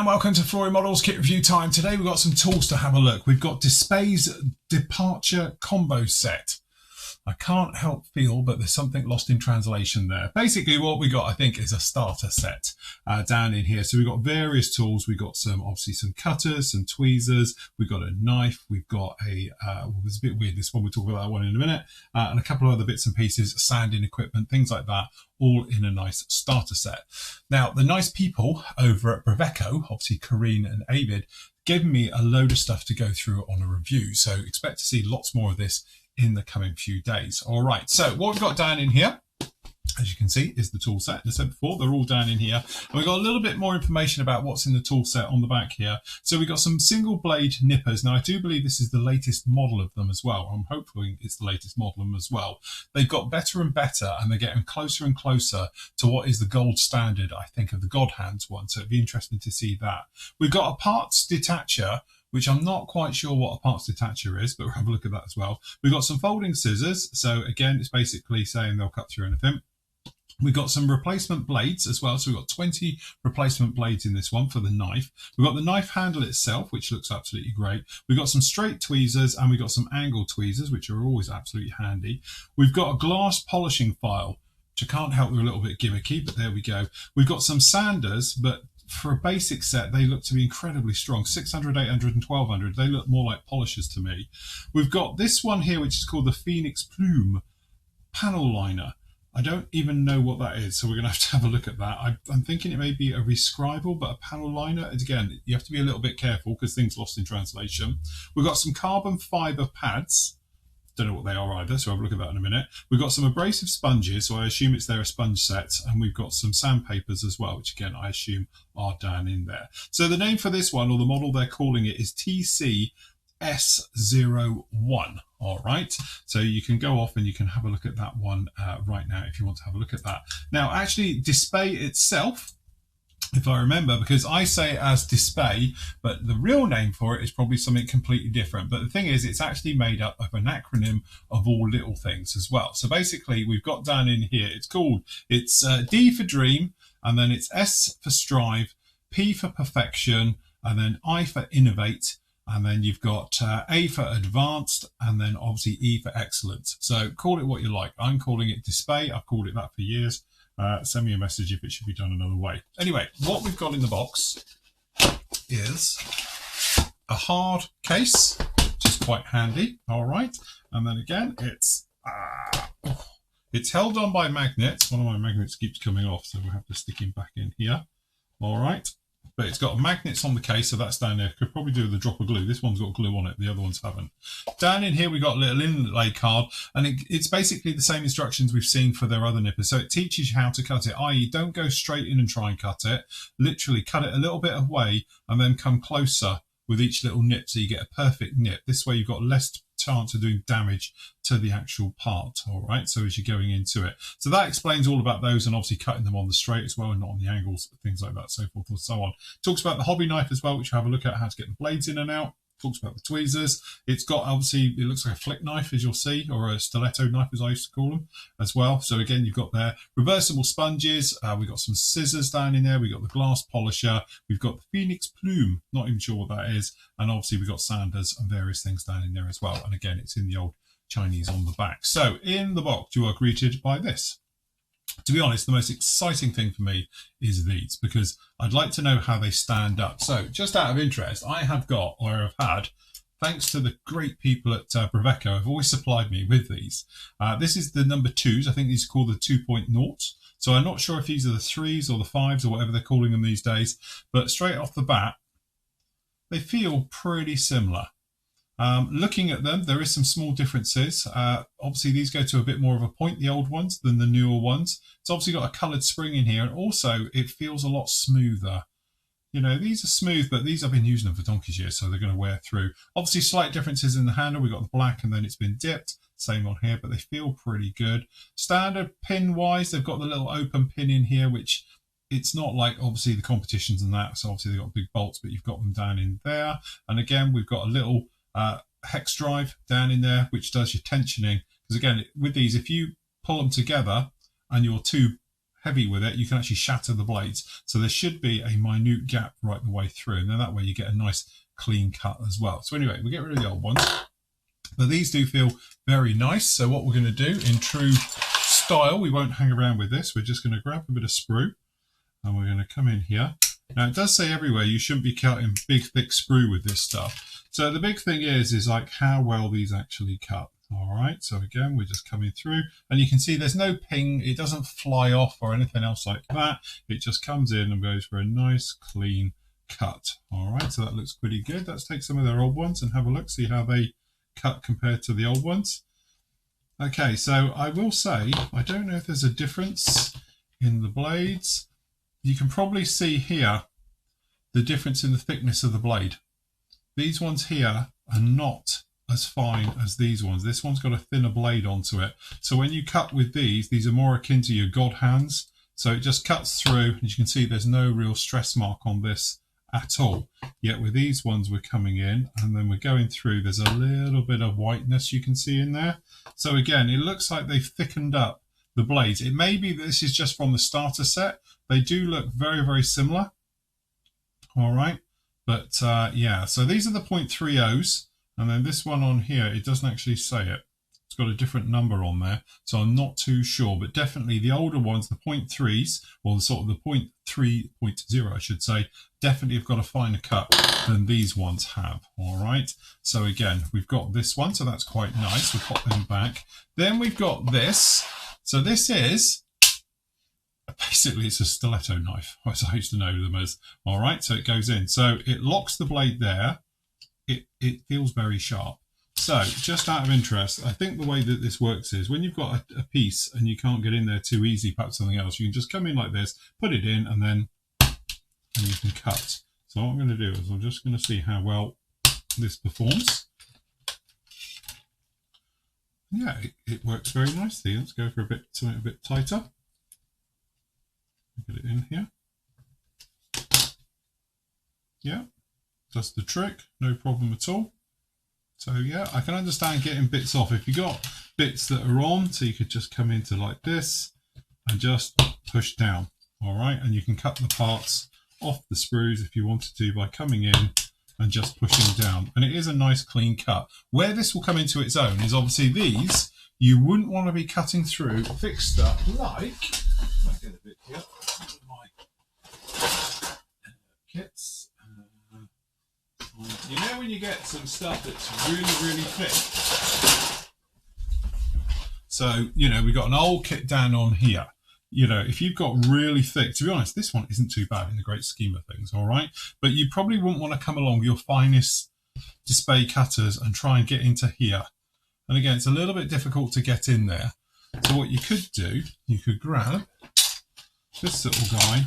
And welcome to Flooring Models Kit Review time. Today we've got some tools to have a look. We've got DSPIAE's Departure Combo Set. I can't help feel, but there's something lost in translation there. Basically what we got, I think, is a starter set down in here. So we've got various tools. We've got obviously some cutters, some tweezers. We've got a knife. We've got a, well, it's a bit weird, this one. We'll talk about that one in a minute. And a couple of other bits and pieces, sanding equipment, things like that, all in a nice starter set. Now, the nice people over at Breveco, obviously Corinne and Avid, gave me a load of stuff to go through on a review. So expect to see lots more of this in the coming few days. All right, so what we've got down in here, as you can see, is the tool set. As I said before, they're all down in here. And we've got a little bit more information about what's in the tool set on the back here. So we've got some single blade nippers. Now, I do believe this is the latest model of them as well. I'm hoping it's the latest model of them as well. They've got better and better, and they're getting closer and closer to what is the gold standard, I think, of the God Hands one. So it'd be interesting to see that. We've got a parts detacher, which I'm not quite sure what a parts detacher is, but we'll have a look at that as well. We've got some folding scissors. So again, it's basically saying they'll cut through anything. We've got some replacement blades as well. So we've got 20 replacement blades in this one for the knife. We've got the knife handle itself, which looks absolutely great. We've got some straight tweezers and we've got some angle tweezers, which are always absolutely handy. We've got a glass polishing file, which I can't help, they're a little bit gimmicky, but there we go. We've got some sanders, but for a basic set, they look to be incredibly strong. 600, 800 and 1200. They look more like polishers to me. We've got this one here, which is called the Phoenix Plume panel liner. I don't even know what that is, so we're going to have a look at that. I'm thinking it may be a rescribal, but a panel liner. Again, you have to be a little bit careful because things lost in translation. We've got some carbon fiber pads. Don't know what they are either, so I'll have a look at that in a minute. We've got some abrasive sponges, so I assume it's a sponge set, and we've got some sandpapers as well, which again, I assume are down in there. So the name for this one, or the model they're calling it, is TCS01. All right, so you can go off and you can have a look at that one right now if you want to have a look at that. Now, actually, DSPIAE itself, if I remember, because I say it as DSPIAE, but the real name for it is probably something completely different. But the thing is, it's actually made up of an acronym of all little things as well. So basically, we've got down in here, it's D for Dream, and then it's S for Strive, P for Perfection, and then I for Innovate, and then you've got A for Advanced, and then obviously E for Excellence. So call it what you like. I'm calling it DSPIAE. I've called it that for years. Send me a message if it should be done another way. Anyway, what we've got in the box is a hard case, which is quite handy. All right. And then again, it's held on by magnets. One of my magnets keeps coming off, so we'll have to stick him back in here. All right. But it's got magnets on the case, so that's down there. Could probably do with a drop of glue. This one's got glue on it, the other ones haven't. Down in here, we've got a little inlay card, and it's basically the same instructions we've seen for their other nippers. So it teaches you how to cut it, i.e. don't go straight in and try and cut it. Literally cut it a little bit away and then come closer with each little nip so you get a perfect nip. This way you've got less chance of doing damage to the actual part. All right, so as you're going into it, so that explains all about those, and obviously cutting them on the straight as well and not on the angles, things like that, so forth and so on. Talks about the hobby knife as well, which we'll have a look at, how to get the blades in and out. Talks about the tweezers. It's got, obviously, it looks like a flick knife, as you'll see, or a stiletto knife, as I used to call them, as well. So again, you've got there reversible sponges. We've got some scissors down in there. We've got the glass polisher. We've got the Phoenix Plume. Not even sure what that is. And obviously, we've got sanders and various things down in there as well. And again, it's in the old Chinese on the back. So in the box, you are greeted by this. To be honest, the most exciting thing for me is these, because I'd like to know how they stand up. So just out of interest, I have got, or have had, thanks to the great people at Breveco, have always supplied me with these. This is the number 2s. I think these are called the 2.0s. So I'm not sure if these are the 3s or the 5s or whatever they're calling them these days. But straight off the bat, they feel pretty similar. Looking at them, there is some small differences. Obviously, these go to a bit more of a point, the old ones, than the newer ones. It's obviously got a coloured spring in here, and also it feels a lot smoother. You know, these are smooth, but these I've been using them for donkey's years, so they're going to wear through. Obviously, slight differences in the handle. We've got the black, and then it's been dipped. Same on here, but they feel pretty good. Standard pin-wise, they've got the little open pin in here, which it's not like, obviously, the competitions and that. So obviously, they've got big bolts, but you've got them down in there. And again, we've got a little hex drive down in there, which does your tensioning, because again, with these, if you pull them together and your 2 heavy with it, you can actually shatter the blades. So there should be a minute gap right the way through, and then that way you get a nice clean cut as well. So anyway, we get rid of the old ones, but these do feel very nice. So what we're going to do in true style, we won't hang around with this. We're just going to grab a bit of sprue and we're going to come in here. Now it does say everywhere you shouldn't be cutting big thick sprue with this stuff. So the big thing is like how well these actually cut. All right, so again, we're just coming through and you can see there's no ping. It doesn't fly off or anything else like that. It just comes in and goes for a nice clean cut. All right, so that looks pretty good. Let's take some of their old ones and have a look, see how they cut compared to the old ones. Okay, so I will say, I don't know if there's a difference in the blades. You can probably see here the difference in the thickness of the blade. These ones here are not as fine as these ones. This one's got a thinner blade onto it. So when you cut with these are more akin to your God hands. So it just cuts through. As you can see, there's no real stress mark on this at all. Yet with these ones, we're coming in and then we're going through. There's a little bit of whiteness you can see in there. So again, it looks like they've thickened up the blades. It may be that this is just from the starter set. They do look very, very similar. All right. But yeah, so these are the 0.30s. And then this one on here, it doesn't actually say it. It's got a different number on there, so I'm not too sure. But definitely the older ones, the 0.3s, or the sort of the 0.3.0, I should say, definitely have got a finer cut than these ones have. All right. So again, we've got this one, so that's quite nice. We'll pop them back. Then we've got this. So this is basically it's a stiletto knife, as I used to know them as. All right. So it goes in. So it locks the blade there. It feels very sharp. So just out of interest, I think the way that this works is when you've got a piece and you can't get in there too easy, perhaps something else, you can just come in like this, put it in, and then you can cut. So what I'm going to do is I'm just going to see how well this performs. Yeah, it works very nicely. Let's go for something a bit tighter. Get it in here. Yeah. That's the trick, no problem at all. So yeah, I can understand getting bits off. If you got bits that are on, so you could just come into like this and just push down, all right? And you can cut the parts off the sprues if you wanted to by coming in and just pushing down. And it is a nice clean cut. Where this will come into its own is obviously these, you wouldn't want to be cutting through fixed stuff like, if I get a bit here, my kits. You know when you get some stuff that's really, really thick? So, you know, we've got an old kit down on here. You know, if you've got really thick, to be honest, this one isn't too bad in the great scheme of things, all right? But you probably wouldn't want to come along with your finest DSPIAE cutters and try and get into here. And again, it's a little bit difficult to get in there. So what you could do, you could grab this little guy,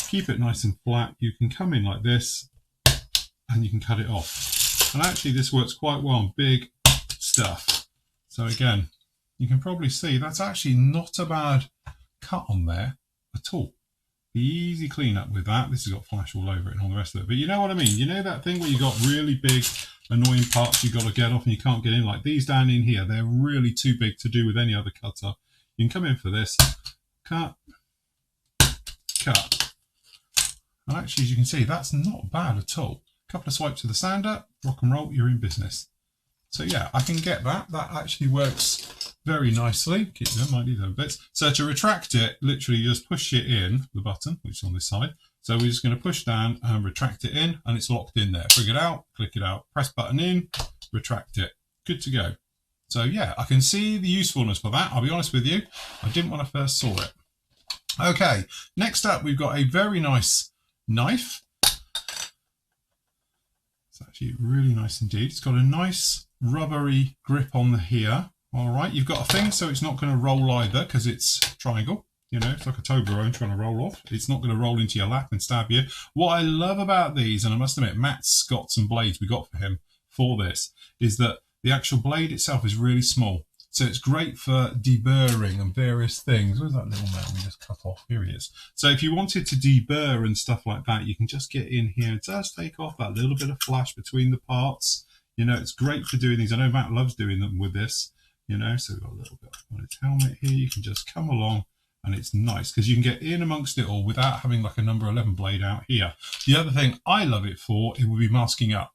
keep it nice and flat. You can come in like this, and you can cut it off. And actually this works quite well on big stuff. So again, you can probably see that's actually not a bad cut on there at all. Easy cleanup with that. This has got flash all over it and all the rest of it. But you know what I mean? You know that thing where you got really big annoying parts you've got to get off and you can't get in, like these down in here, they're really too big to do with any other cutter. You can come in for this, cut, cut. And actually, as you can see, that's not bad at all. Couple of swipes with the sander, rock and roll, you're in business. So yeah, I can get that. That actually works very nicely. Keep them, might need them bits. So to retract it, literally you just push it in, the button, which is on this side. So we're just going to push down and retract it in, and it's locked in there. Bring it out, click it out, press button in, retract it. Good to go. So yeah, I can see the usefulness for that. I'll be honest with you, I didn't when I first saw it. Okay, next up we've got a very nice knife. It's actually really nice indeed. It's got a nice rubbery grip on the here. All right, you've got a thing so it's not going to roll either because it's triangle. You know, it's like a Toblerone trying to roll off. It's not going to roll into your lap and stab you. What I love about these, and I must admit, Matt's got some blades we got for him for this, is that the actual blade itself is really small. So it's great for deburring and various things. Where's that little man we just cut off? Here he is. So if you wanted to deburr and stuff like that, you can just get in here and just take off that little bit of flash between the parts. You know, it's great for doing these. I know Matt loves doing them with this, you know, so we've got a little bit on his helmet here. You can just come along and it's nice because you can get in amongst it all without having like a number 11 blade out here. The other thing I love it for, it would be masking up.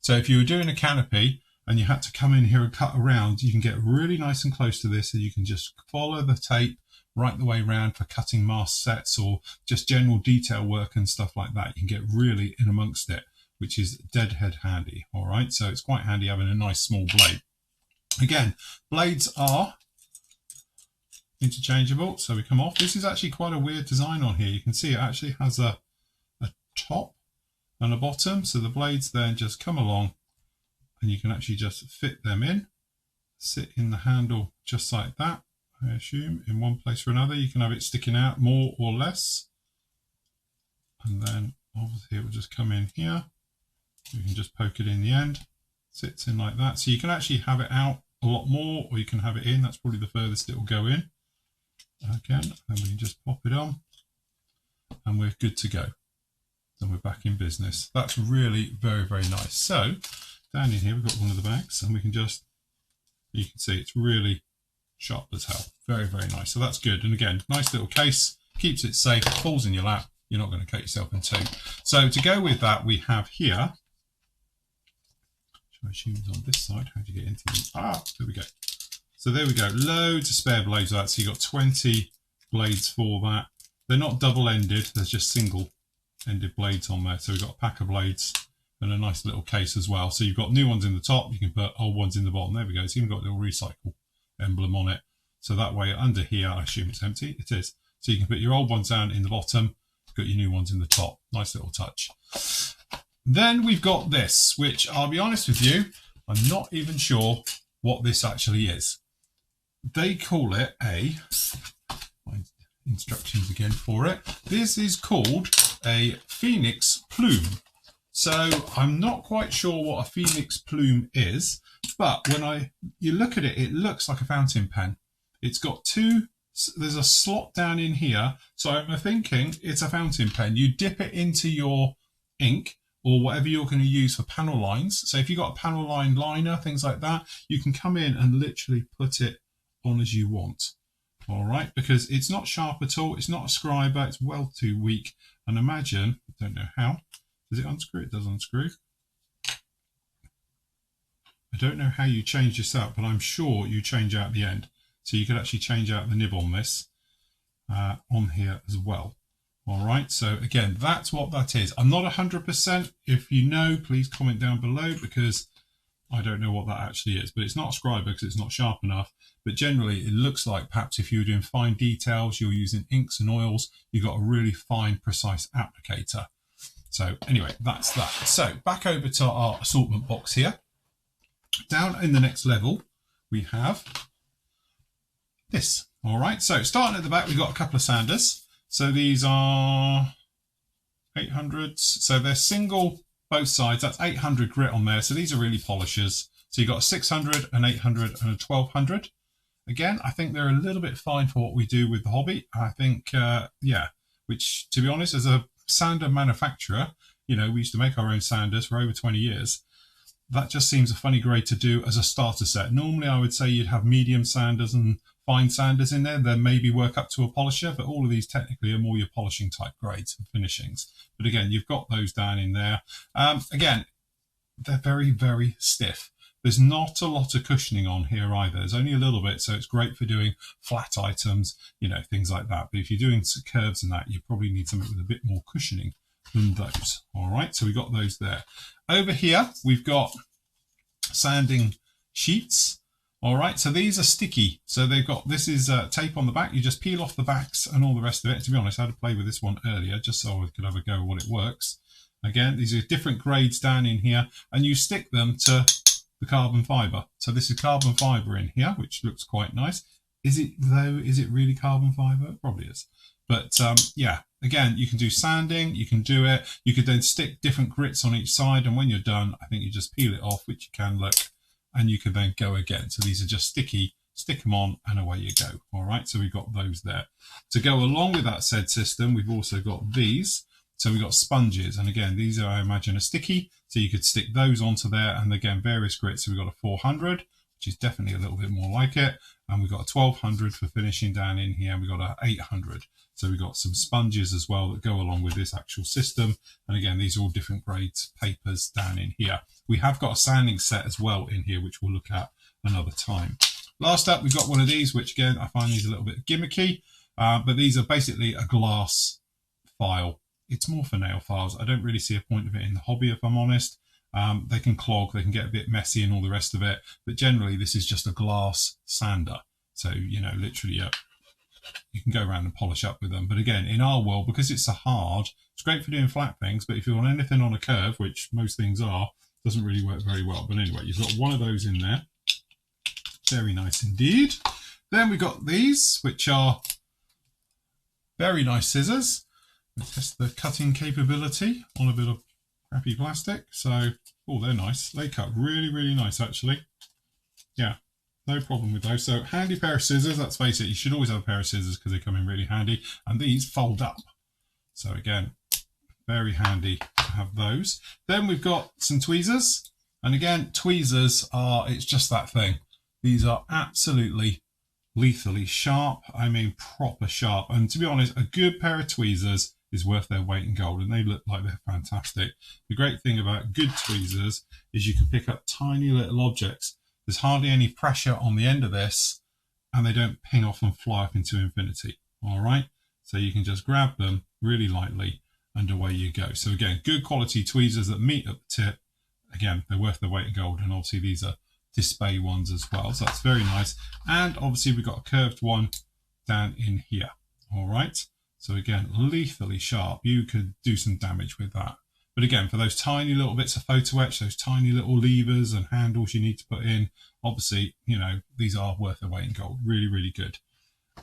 So if you were doing a canopy and you had to come in here and cut around, you can get really nice and close to this, and you can just follow the tape right the way around for cutting mask sets or just general detail work and stuff like that. You can get really in amongst it, which is deadhead handy. All right, so it's quite handy having a nice small blade. Again, blades are interchangeable, so we come off. This is actually quite a weird design on here. You can see it actually has a top and a bottom, so the blades then just come along and you can actually just fit them in, sit in the handle just like that, I assume, in one place or another. You can have it sticking out more or less, and then obviously it will just come in here. You can just poke it in the end, sits in like that. So you can actually have it out a lot more, or you can have it in. That's probably the furthest it will go in. Again, and we can just pop it on and we're good to go. And we're back in business. That's really very, very nice. So down in here we've got one of the bags, and we can just, you can see it's really sharp as hell. Very, very nice. So that's good. And again, nice little case, keeps it safe, falls in your lap, you're not going to cut yourself in two. So to go with that, we have here, I assume it's on this side. How do you get into them? There we go. So there we go, loads of spare blades of that. So you've got 20 blades for that. They're not double-ended, there's just single-ended blades on there. So we've got a pack of blades and a nice little case as well. So you've got new ones in the top, you can put old ones in the bottom. There we go, it's even got a little recycle emblem on it. So that way under here, I assume it's empty, it is. So you can put your old ones down in the bottom, got your new ones in the top. Nice little touch. Then we've got this, which I'll be honest with you, I'm not even sure what this actually is. They call it my instructions again for it. This is called a phoenix plume. So I'm not quite sure what a phoenix plume is, but when you look at it, it looks like a fountain pen. It's got there's a slot down in here. So I'm thinking it's a fountain pen. You dip it into your ink or whatever you're going to use for panel lines. So if you've got a panel line liner, things like that, you can come in and literally put it on as you want. All right, because it's not sharp at all. It's not a scriber. It's well too weak. And imagine, I don't know how, does it unscrew? It does unscrew. I don't know how you change this out, but I'm sure you change out the end. So you could actually change out the nib on this on here as well. All right, so again, that's what that is. I'm not 100%. If you know, please comment down below, because I don't know what that actually is. But it's not a scriber because it's not sharp enough. But generally, it looks like perhaps if you're doing fine details, you're using inks and oils, you've got a really fine, precise applicator. So anyway, that's that. So back over to our assortment box here. Down in the next level, we have this. All right, so starting at the back, we've got a couple of sanders. So these are 800s. So they're single both sides. That's 800 grit on there. So these are really polishers. So you've got a 600, an 800 and a 1200. Again, I think they're a little bit fine for what we do with the hobby. I think, yeah, which to be honest, as a sander manufacturer, you know, we used to make our own sanders for over 20 years. That just seems a funny grade to do as a starter set. Normally, I would say you'd have medium sanders and fine sanders in there, then maybe work up to a polisher, but all of these technically are more your polishing type grades and finishings. But again, you've got those down in there. Again, they're very, very stiff. There's not a lot of cushioning on here either. There's only a little bit, so it's great for doing flat items, you know, things like that. But if you're doing curves and that, you probably need something with a bit more cushioning than those. All right, so we've got those there. Over here, we've got sanding sheets. All right, so these are sticky. So they've got, this is tape on the back. You just peel off the backs and all the rest of it. To be honest, I had to play with this one earlier just so I could have a go at what it works. Again, these are different grades down in here, and you stick them to the carbon fiber. So this is carbon fiber in here, which looks quite nice. Is it though? Is it really carbon fiber? It probably is. But yeah, again, you can do sanding, you can do it. You could then stick different grits on each side, and when you're done, I think you just peel it off, which you can look, and you can then go again. So these are just sticky, stick them on and away you go. All right, so we've got those there. To go along with that said system, we've also got these. So we've got sponges, and again, these are, I imagine, are sticky. So you could stick those onto there, and again, various grits. So we've got a 400, which is definitely a little bit more like it. and we've got a 1200 for finishing down in here, and we've got a 800. So we've got some sponges as well that go along with this actual system. And again, these are all different grades papers down in here. We have got a sanding set as well in here, which we'll look at another time. Last up, we've got one of these, which again, I find these a little bit gimmicky, but these are basically a glass file. It's more for nail files. I don't really see a point of it in the hobby, if I'm honest. They can clog, they can get a bit messy and all the rest of it, but generally this is just a glass sander. So, you know, literally you can go around and polish up with them. But again, in our world, because it's so hard, it's great for doing flat things, but if you want anything on a curve, which most things are, it doesn't really work very well. But anyway, you've got one of those in there. Very nice indeed. Then we've got these, which are very nice scissors. Let's test the cutting capability on a bit of crappy plastic. So, oh, they're nice. They cut really, really nice, actually. Yeah, no problem with those. So, handy pair of scissors. Let's face it, you should always have a pair of scissors because they come in really handy. And these fold up. So, again, very handy to have those. Then we've got some tweezers. And again, tweezers are, it's just that thing. These are absolutely lethally sharp. I mean, proper sharp. And to be honest, a good pair of tweezers is worth their weight in gold, and they look like they're fantastic. The great thing about good tweezers is you can pick up tiny little objects. There's hardly any pressure on the end of this, and they don't ping off and fly up into infinity. All right, so you can just grab them really lightly and away you go. So again, good quality tweezers that meet at the tip. Again, they're worth their weight in gold, and obviously these are DSPIAE ones as well, so that's very nice. And obviously we've got a curved one down in here. All right, so again, lethally sharp. You could do some damage with that. But again, for those tiny little bits of photo etch, those tiny little levers and handles you need to put in, obviously, you know, these are worth their weight in gold. Really, really good.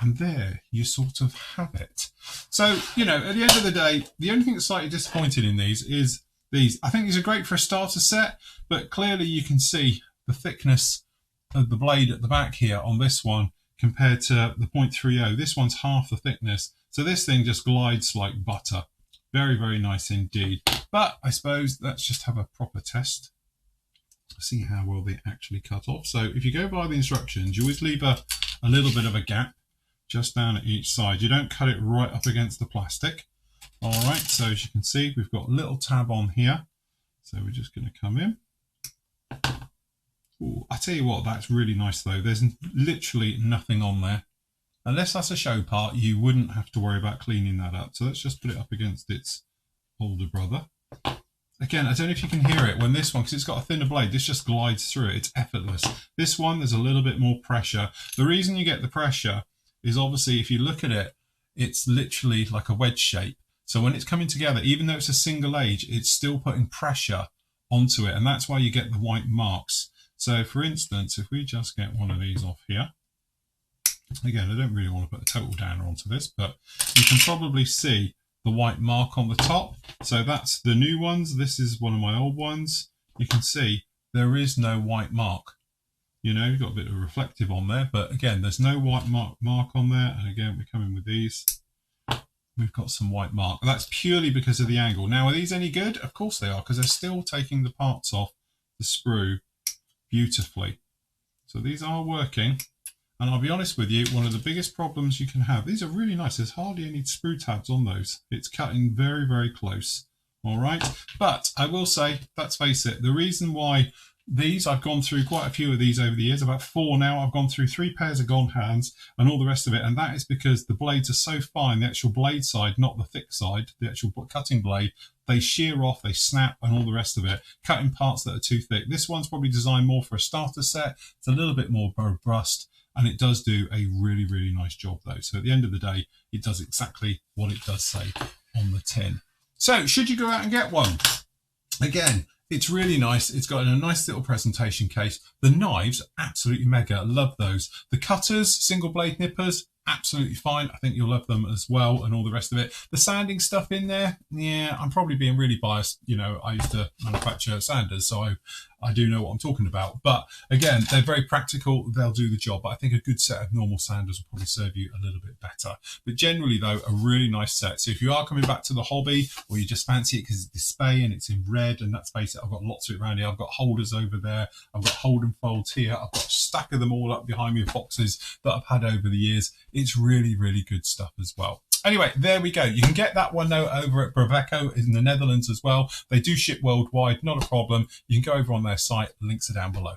And there you sort of have it. So, you know, at the end of the day, the only thing that's slightly disappointing in these is these. I think these are great for a starter set, but clearly you can see the thickness of the blade at the back here on this one compared to the 0.30. This one's half the thickness. So this thing just glides like butter. Very, very nice indeed. But I suppose let's just have a proper test. See how well they actually cut off. So if you go by the instructions, you always leave a little bit of a gap just down at each side. You don't cut it right up against the plastic. All right, so as you can see, we've got a little tab on here. So we're just going to come in. Ooh, I tell you what, that's really nice though. There's literally nothing on there. Unless that's a show part, you wouldn't have to worry about cleaning that up. So let's just put it up against its older brother. Again, I don't know if you can hear it when this one, because it's got a thinner blade, this just glides through it. It's effortless. This one, there's a little bit more pressure. The reason you get the pressure is obviously if you look at it, it's literally like a wedge shape. So when it's coming together, even though it's a single edge, it's still putting pressure onto it. And that's why you get the white marks. So for instance, if we just get one of these off here, again, I don't really want to put a total downer onto this, but you can probably see the white mark on the top. So that's the new ones. This is one of my old ones. You can see there is no white mark. You know, you've got a bit of reflective on there, but again, there's no white mark on there. And again, we come in with these. We've got some white mark. That's purely because of the angle. Now, are these any good? Of course they are, because they're still taking the parts off the sprue beautifully. So these are working. And I'll be honest with you, one of the biggest problems you can have, these are really nice. There's hardly any sprue tabs on those. It's cutting very, very close. All right. But I will say, let's face it, the reason why these, I've gone through quite a few of these over the years, about 4 now. I've gone through 3 pairs of gone hands and all the rest of it. And that is because the blades are so fine, the actual blade side, not the thick side, the actual cutting blade, they shear off, they snap and all the rest of it, cutting parts that are too thick. This one's probably designed more for a starter set. It's a little bit more robust. And it does do a really, really nice job though. So at the end of the day, it does exactly what it does say on the tin. So should you go out and get one? Again, it's really nice. It's got a nice little presentation case. The knives, absolutely mega. Love those. The cutters, single blade nippers, absolutely fine. I think you'll love them as well and all the rest of it. The sanding stuff in there, yeah, I'm probably being really biased. You know, I used to manufacture sanders, so I do know what I'm talking about. But again, they're very practical. They'll do the job. But I think a good set of normal sandals will probably serve you a little bit better. But generally, though, a really nice set. So if you are coming back to the hobby, or you just fancy it because it's DSPIAE and it's in red, and that's basic, I've got lots of it around here. I've got holders over there. I've got hold and folds here. I've got a stack of them all up behind me of boxes that I've had over the years. It's really, really good stuff as well. Anyway, there we go. You can get that one now over at Braveco in the Netherlands as well. They do ship worldwide, not a problem. You can go over on their site. Links are down below.